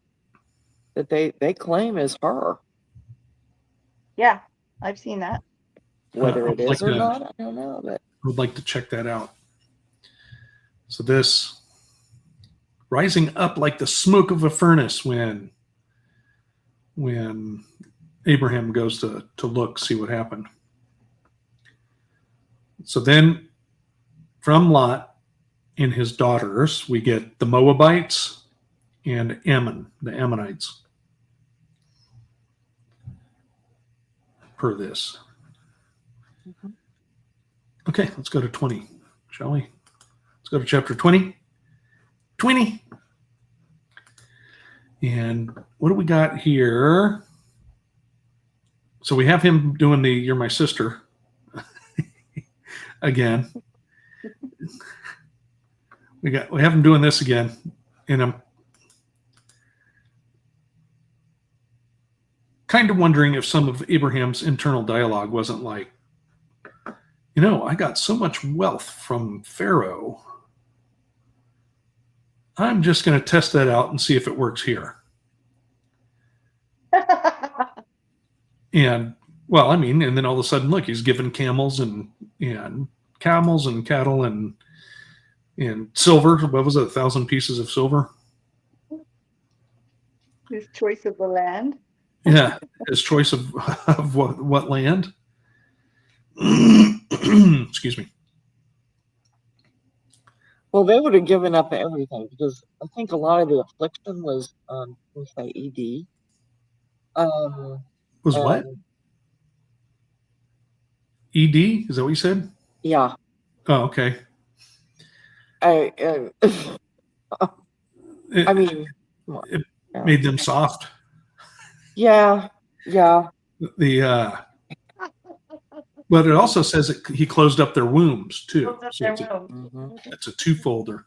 that they claim is her. Yeah, I've seen that. Whether it is or to, not, I don't know. But I would like to check that out. So this, rising up like the smoke of a furnace when Abraham goes to look, see what happened. So then from Lot and his daughters, we get the Moabites and Ammon, the Ammonites, per this. Okay, let's go to 20, shall we? Let's go to chapter 20. 20. And what do we got here? So we have him doing the "You're my sister" again. We have him doing this again, and I'm kind of wondering if some of Abraham's internal dialogue wasn't like, I got so much wealth from Pharaoh. I'm just going to test that out and see if it works here. And and then all of a sudden, look, he's given camels and camels and cattle and silver. What was it? 1,000 pieces of silver. His choice of the land. Yeah, his choice of what land. Excuse me. well, they would have given up everything because I think a lot of the affliction was say ED. Was what? ED? Is that what you said? Yeah. Oh, okay. I mean, it made them soft. Yeah. But it also says that he closed up their wombs too. So it's a twofolder.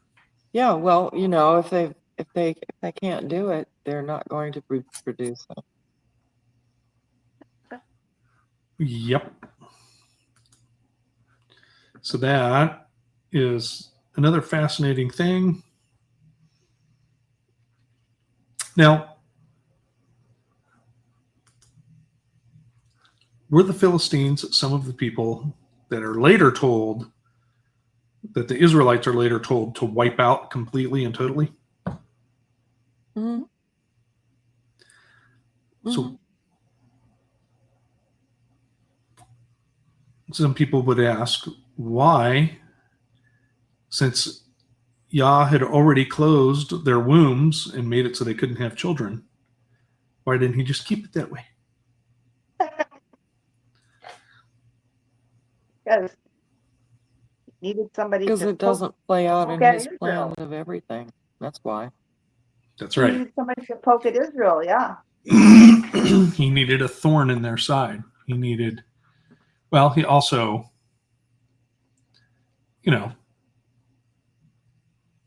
Yeah. Well, if they can't do it, they're not going to reproduce it. Yep. So that is another fascinating thing. Now, were the Philistines some of the people that are later told, that the Israelites are later told to wipe out completely and totally? Mm-hmm. So some people would ask, why, since Yah had already closed their wombs and made it so they couldn't have children, why didn't he just keep it that way? Because he needed somebody because to it doesn't play out in at his Israel. plan of everything. That's why. That's He right. needed somebody to poke at Israel, yeah. He needed a thorn in their side. He also,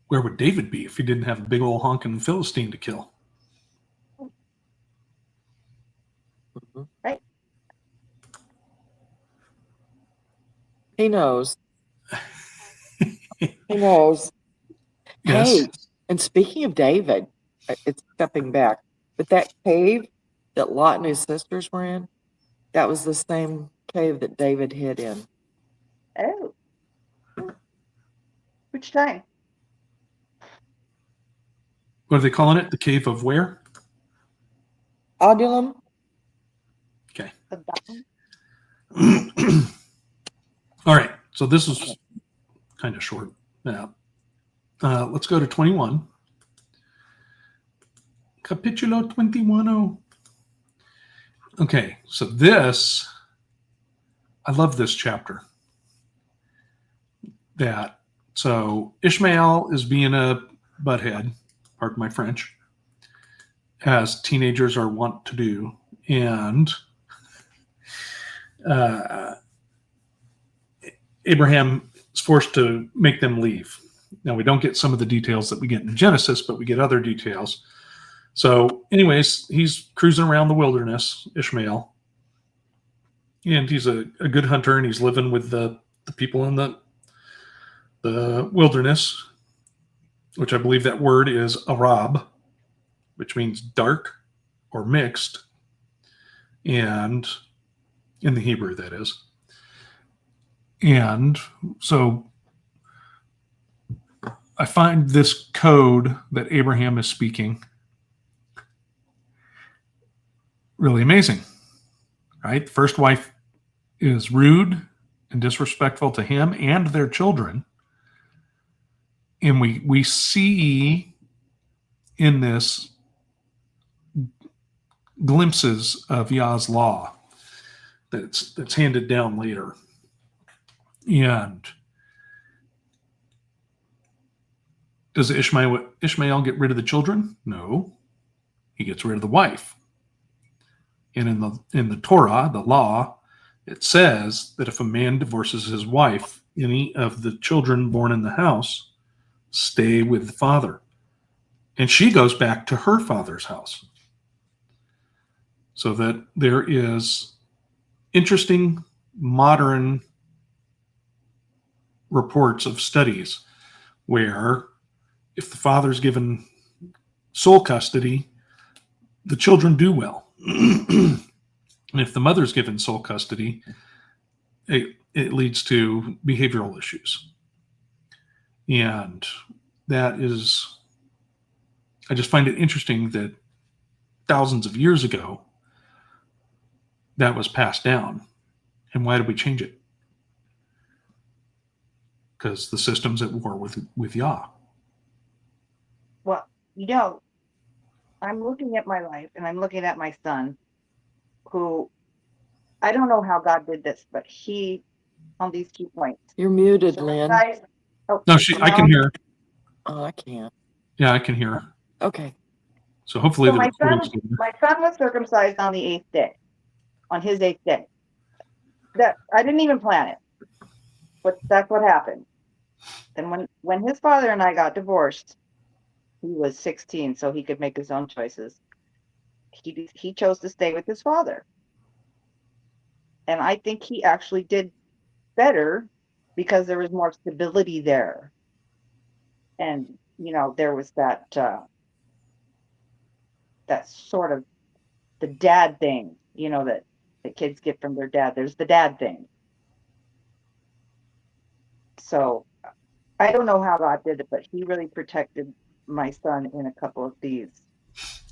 where would David be if he didn't have a big old honking Philistine to kill? Right. He knows. He knows. Yes. Hey, and speaking of David, it's stepping back, but that cave that Lot and his sisters were in, that was the same cave that David hid in. Oh. Which time? What are they calling it? The cave of where? Adullam? Okay. Adullam? All right. So this is kind of short. Yeah. Let's go to 21. Capitulo 21. Okay. So this, I love this chapter. So Ishmael is being a butthead, pardon my French, as teenagers are wont to do. And Abraham is forced to make them leave. Now, we don't get some of the details that we get in Genesis, but we get other details. So, anyways, he's cruising around the wilderness, Ishmael. And he's a good hunter, and he's living with the people in the wilderness, which I believe that word is Arab, which means dark or mixed. And in the Hebrew, that is. And so I find this code that Abraham is speaking really amazing, right? The first wife is rude and disrespectful to him and their children. And we see in this glimpses of Yah's law that's handed down later. And does Ishmael get rid of the children? No. He gets rid of the wife. And in the Torah, the law, it says that if a man divorces his wife, any of the children born in the house stay with the father. And she goes back to her father's house. So that there is interesting modern reports of studies where if the father's given sole custody, the children do well. And if the mother's given sole custody, it leads to behavioral issues. And that is, I just find it interesting that thousands of years ago, that was passed down. And why did we change it? Because the system's at war with Yah. Well, I'm looking at my life and I'm looking at my son, who I don't know how God did this, but he, on these key points. You're muted, Lynn. Oh, No, I can hear her. Oh, I can't. Yeah, I can hear her. Okay. So hopefully So the my recording's good. son was circumcised on the 8th day, on his 8th day. That I didn't even plan it, but that's what happened. And when his father and I got divorced, he was 16, so he could make his own choices. He chose to stay with his father, and I think he actually did better because there was more stability there, and there was that sort of the dad thing, that the kids get from their dad. There's the dad thing. So I don't know how God did it, but he really protected my son in a couple of these.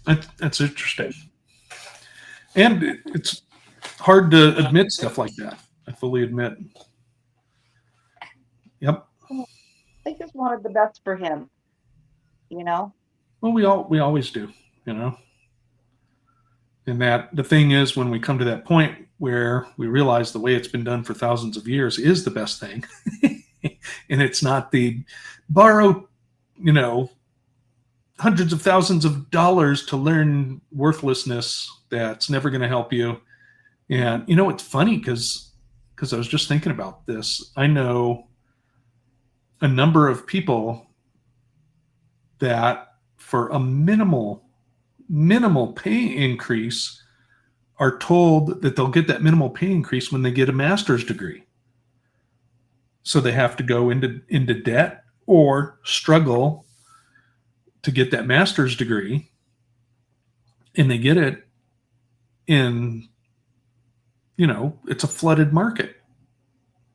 That's interesting. And it's hard to admit stuff like that. I fully admit. Yep. I just wanted the best for him, Well, we always do, And that the thing is, when we come to that point where we realize the way it's been done for thousands of years is the best thing, and it's not the borrow, hundreds of thousands of dollars to learn worthlessness that's never going to help you. And it's funny because I was just thinking about this. I know a number of people that for a minimal pay increase are told that they'll get that minimal pay increase when they get a master's degree. So they have to go into debt or struggle to get that master's degree, and they get it in, it's a flooded market.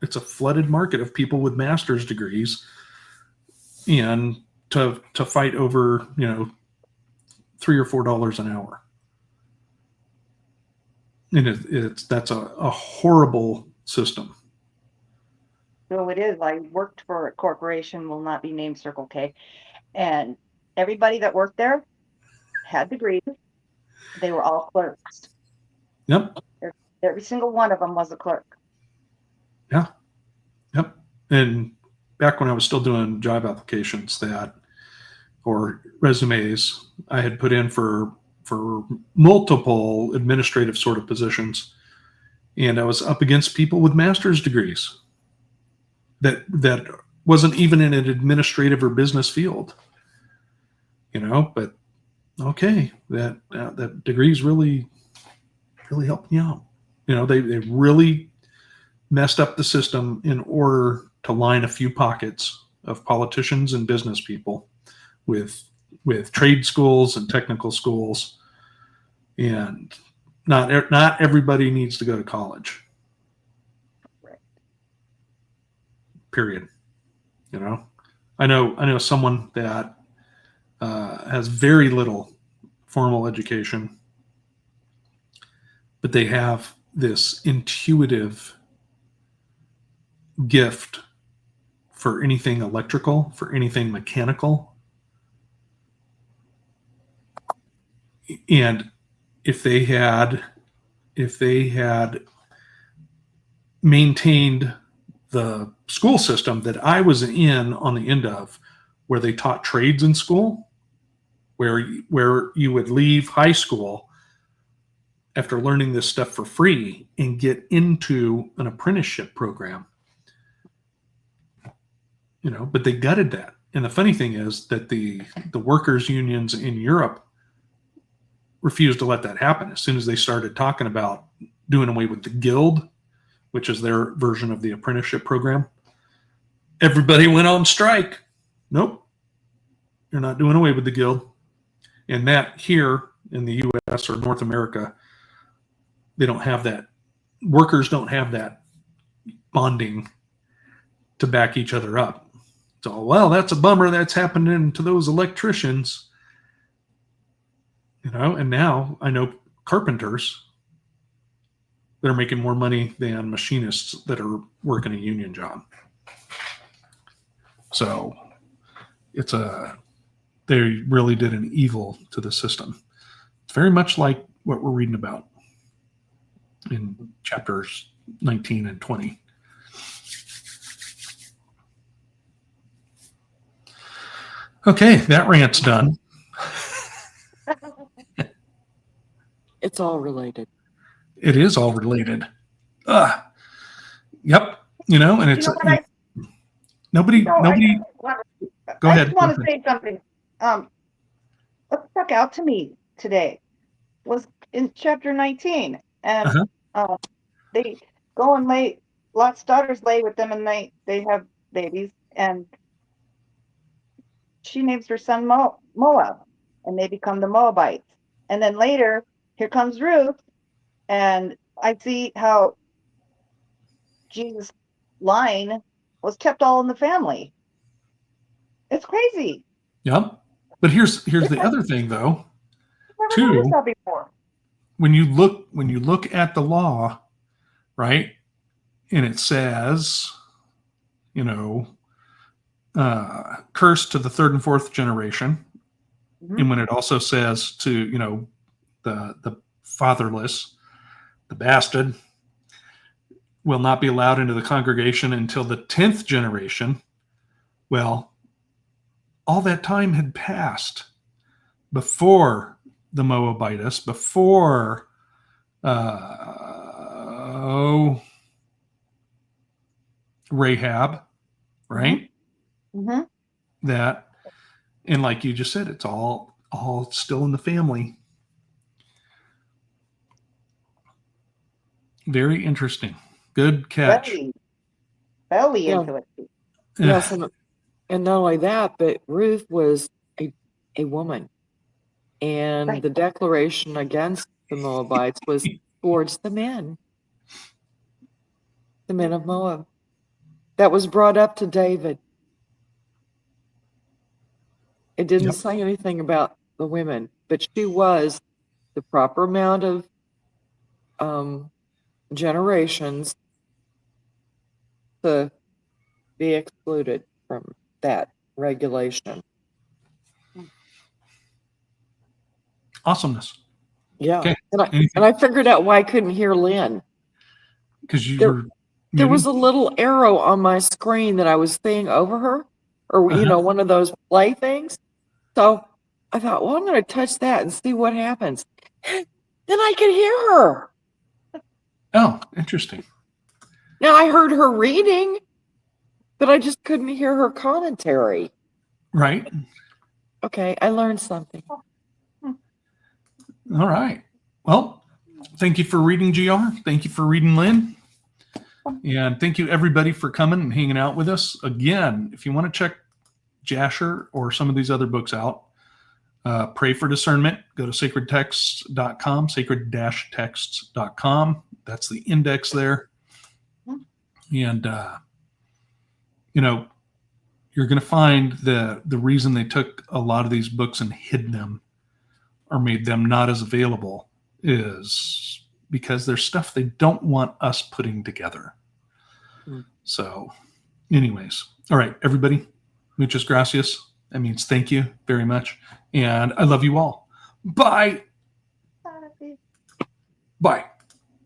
It's a flooded market of people with master's degrees, and to fight over, $3 or $4 an hour. And that's a horrible system. So it is. I worked for a corporation, will not be named Circle K, and everybody that worked there had degrees. They were all clerks. Yep. Every single one of them was a clerk. Yeah. Yep. And back when I was still doing job applications or resumes, I had put in for multiple administrative sort of positions, and I was up against people with master's degrees that wasn't even in an administrative or business field, but okay, that degrees really helped me out. They really messed up the system in order to line a few pockets of politicians and business people with trade schools and technical schools, and not everybody needs to go to college. Right. Period. I know someone that has very little formal education, but they have this intuitive gift for anything electrical, for anything mechanical. And if they had maintained the school system that I was in on the end of, where they taught trades in school, where you would leave high school after learning this stuff for free and get into an apprenticeship program, but they gutted that. And the funny thing is that the workers' unions in Europe refused to let that happen. As soon as they started talking about doing away with the guild, which is their version of the apprenticeship program, everybody went on strike. Nope, you're not doing away with the guild. And that here in the U.S. or North America, they don't have that. Workers don't have that bonding to back each other up. So, well, that's a bummer that's happening to those electricians. And now I know carpenters that are making more money than machinists that are working a union job. So they really did an evil to the system. It's very much like what we're reading about in chapters 19 and 20. Okay, that rant's done. It's all related. It is all related. Yep. And it's nobody. Go I ahead. just want to say something. What stuck out to me today was in chapter 19, and they go and Lot's daughters lay with them, and they have babies, and she names her son Moab, and they become the Moabites. And then later, here comes Ruth, and I see how Jesus' line was kept all in the family. It's crazy. Yep. But here's the other thing, though. Never Too, noticed that before. when you look at the law, right, and it says, cursed to the third and fourth generation, and when it also says to the fatherless, the bastard, will not be allowed into the congregation until the 10th generation. Well, all that time had passed before the Moabites, before Rahab, right? Mm-hmm. That, and like you just said, it's all still in the family. Very interesting. Good catch. belly Yeah. into it. Yes, and not only that, but Ruth was a woman. And Right. the declaration against the Moabites was towards the men of Moab. That was brought up to David. It didn't Yep. say anything about the women, but she was the proper amount of generations to be excluded from that regulation. Awesomeness. Yeah. Okay. And I figured out why I couldn't hear Lynn. Because you There- were There was muted? a little arrow on my screen that I was seeing over her, or one of those play things. So I thought, well, I'm going to touch that and see what happens. Then I could hear her. Oh, interesting. Now I heard her reading, but I just couldn't hear her commentary. Right. Okay, I learned something. All right. Well, thank you for reading, GR. Thank you for reading, Lynn. And thank you, everybody, for coming and hanging out with us. Again, if you want to check Jasher or some of these other books out, Pray for Discernment. Go to sacredtexts.com, sacred-texts.com. That's the index there. And, you're going to find the reason they took a lot of these books and hid them or made them not as available is because there's stuff they don't want us putting together. So, anyways, all right, everybody, muchas gracias. That means thank you very much. And I love you all. Bye. Bye. Bye.